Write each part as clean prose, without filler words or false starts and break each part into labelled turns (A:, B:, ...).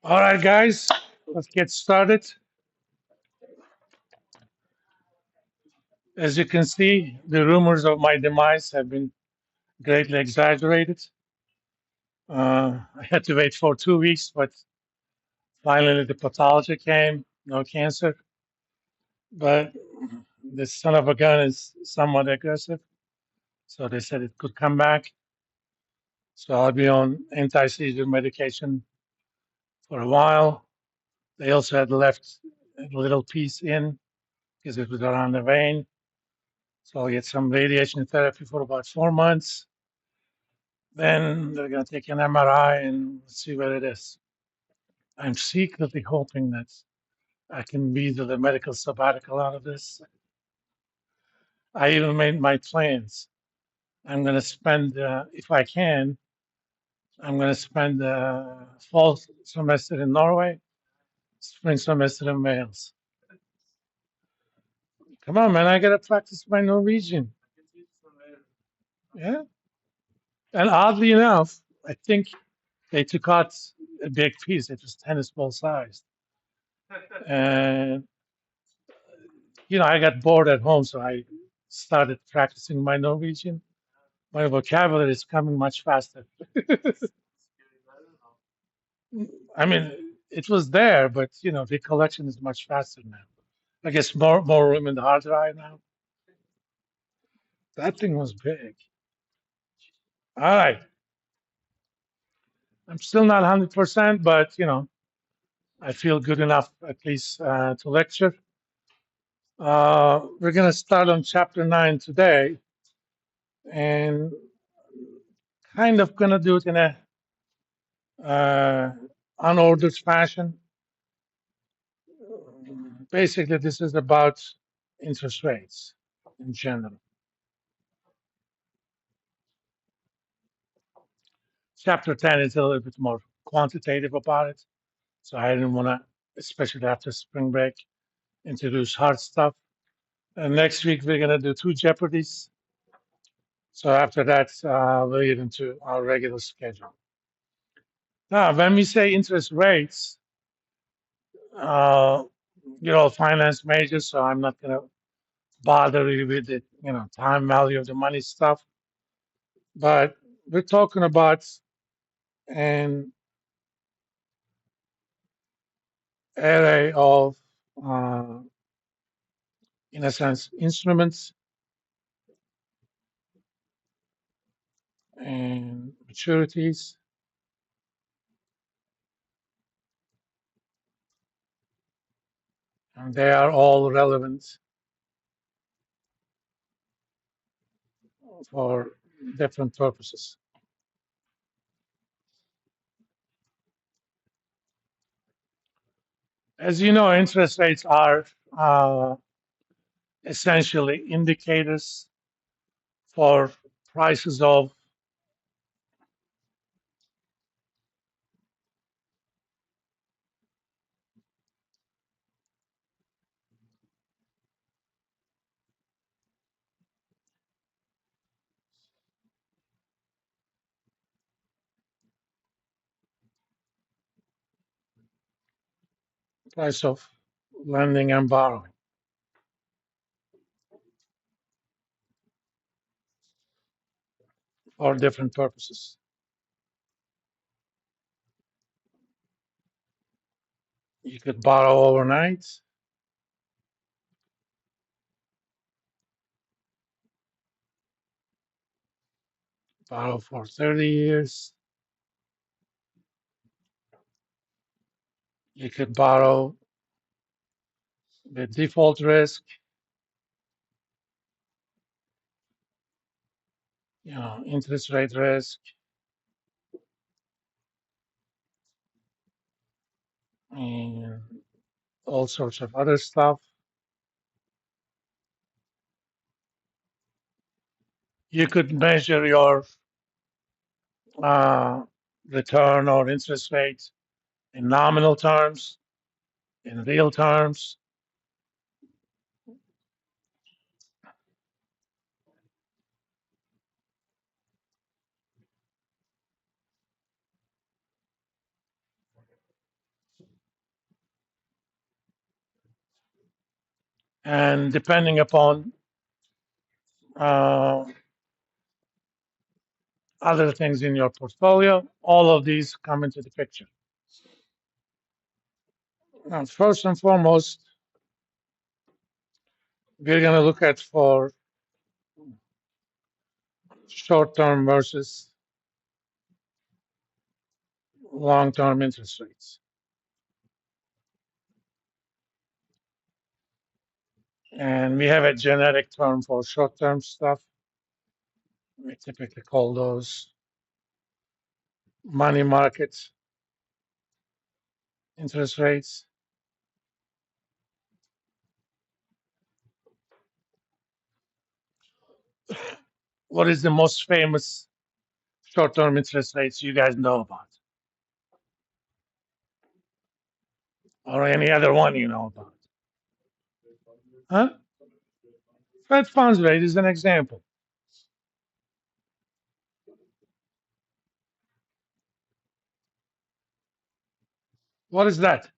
A: All right, guys, let's get started. As you can see, the rumors of my demise have been greatly exaggerated. I had to wait for 2 weeks, but finally the pathology came, no cancer. But the son of a gun is somewhat aggressive, so they said it could come back. So I'll be on anti-seizure medication for a while. They also had left a little piece in because it was around the vein. So I get some radiation therapy for about 4 months. Then they're going to take an MRI and see what it is. I'm secretly hoping that I can be the medical sabbatical out of this. I even made my plans. I'm going to spend, if I can, I'm going to spend the fall semester in Norway, spring semester in Wales. Come on, man, I got to practice my Norwegian. Yeah. And oddly enough, I think they took out a big piece. It was tennis ball sized. And I got bored at home, so I started practicing my Norwegian. My vocabulary is coming much faster. I mean, it was there, but recollection is much faster now. I guess more room in the hard drive now. That thing was big. All right, I'm still not 100%, but I feel good enough at least to lecture. We're gonna start on chapter 9 today, and kind of gonna do it in a uh, unordered fashion. Basically, this is about interest rates in general. Chapter 10 is a little bit more quantitative about it. So I didn't want to, especially after spring break, introduce hard stuff. And next week, we're going to do two Jeopardies. So after that, we'll get into our regular schedule. Now, when we say interest rates, uh, you're all finance majors, so I'm not going to bother you with the time value of the money stuff. But we're talking about an array of, uh, in a sense, instruments and maturities, and they are all relevant for different purposes. As you know, interest rates are essentially indicators for prices of price of lending and borrowing for different purposes. You could borrow overnight, borrow for 30 years. You could borrow with default risk, interest rate risk, and all sorts of other stuff. You could measure your uh, return or interest rate in nominal terms, in real terms. And depending upon uh, other things in your portfolio, all of these come into the picture. Now, first and foremost, we're going to look at for short-term versus long-term interest rates. And we have a generic term for short-term stuff. We typically call those money market interest rates. What is the most famous short-term interest rates you guys know about? Or any other one you know about? Huh? Fed funds rate is an example. What is that?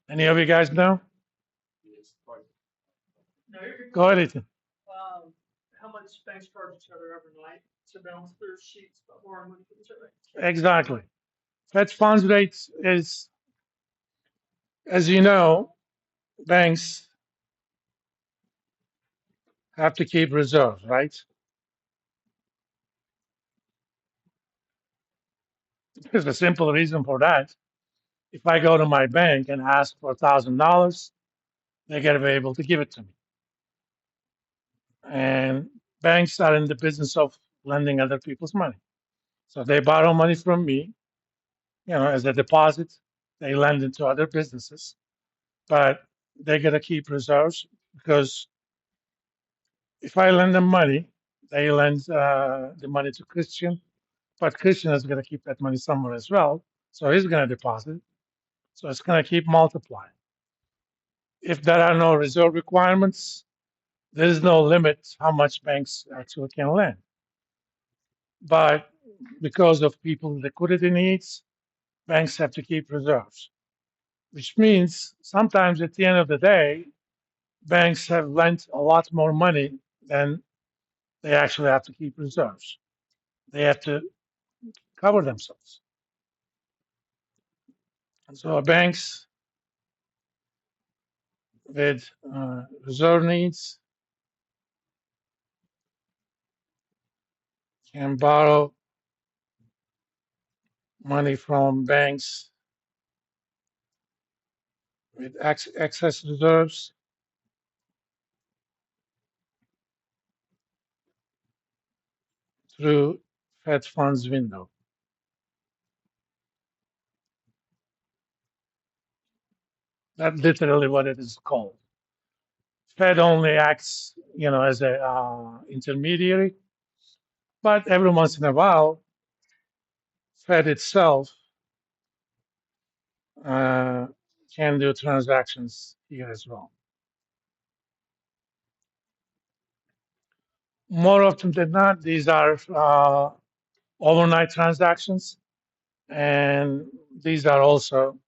A: Any of you guys know? Go ahead, Ethan. Exactly. Fed funds rate is, as you know, banks have to keep reserves, right? There's a simple reason for that. If I go to my bank and ask for $1,000, they're going to be able to give it to me. And banks are in the business of lending other people's money. So they borrow money from me, as a deposit. They lend it to other businesses, but they got to keep reserves because if I lend them money, they lend the money to Christian, but Christian is going to keep that money somewhere as well. So he's going to deposit. So it's going to keep multiplying. If there are no reserve requirements, there is no limit how much banks actually can lend. But because of people's liquidity needs, banks have to keep reserves, which means sometimes at the end of the day, banks have lent a lot more money than they actually have to keep reserves. They have to cover themselves. And so banks with reserve needs can borrow money from banks with excess reserves through Fed funds window. That's literally what it is called. Fed only acts, as a intermediary, but every once in a while, Fed itself uh, can do transactions here as well. More often than not, these are overnight transactions, and these are also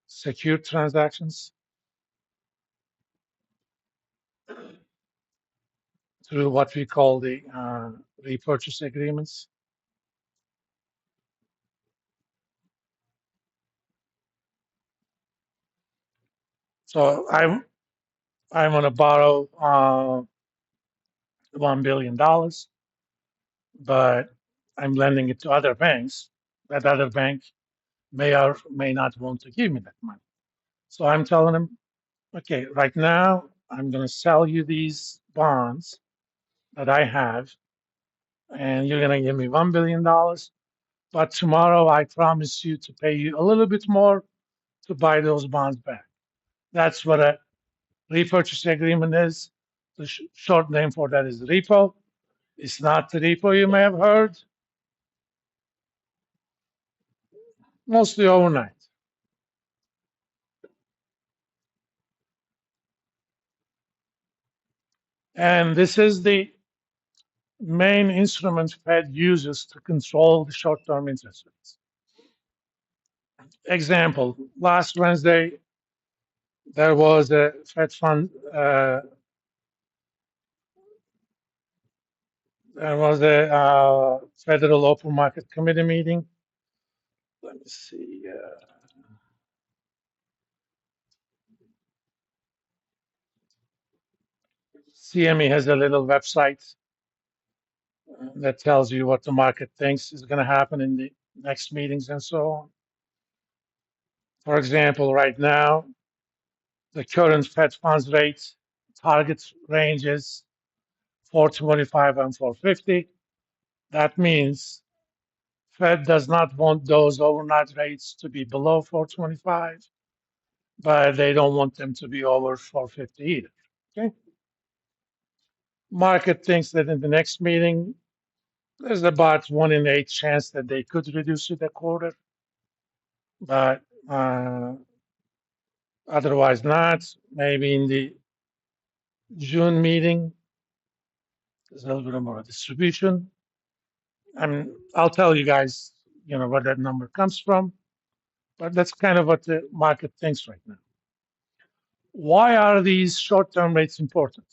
A: secure transactions through what we call the repurchase agreements. So I'm going to borrow $1 billion, but I'm lending it to other banks. That other bank may or may not want to give me that money. So I'm telling them, okay, right now I'm going to sell you these bonds that I have, and you're going to give me $1 billion. But tomorrow I promise you to pay you a little bit more to buy those bonds back. That's what a repurchase agreement is. The short name for that is repo. It's not the repo you may have heard, mostly overnight. And this is the main instrument Fed uses to control the short-term interest rates. Example, last Wednesday, there was a Fed fund, there was a Federal Open Market Committee meeting. Let me see. CME has a little website that tells you what the market thinks is going to happen in the next meetings and so on. For example, right now, the current Fed funds rate target range is 425 and 450. That means Fed does not want those overnight rates to be below 425, but they don't want them to be over 450 either. Okay. Market thinks that in the next meeting, there's about 1 in 8 chance that they could reduce it a quarter, but otherwise not. Maybe in the June meeting, there's a little bit more distribution. I'll tell you guys, where that number comes from, but that's kind of what the market thinks right now. Why are these short-term rates important?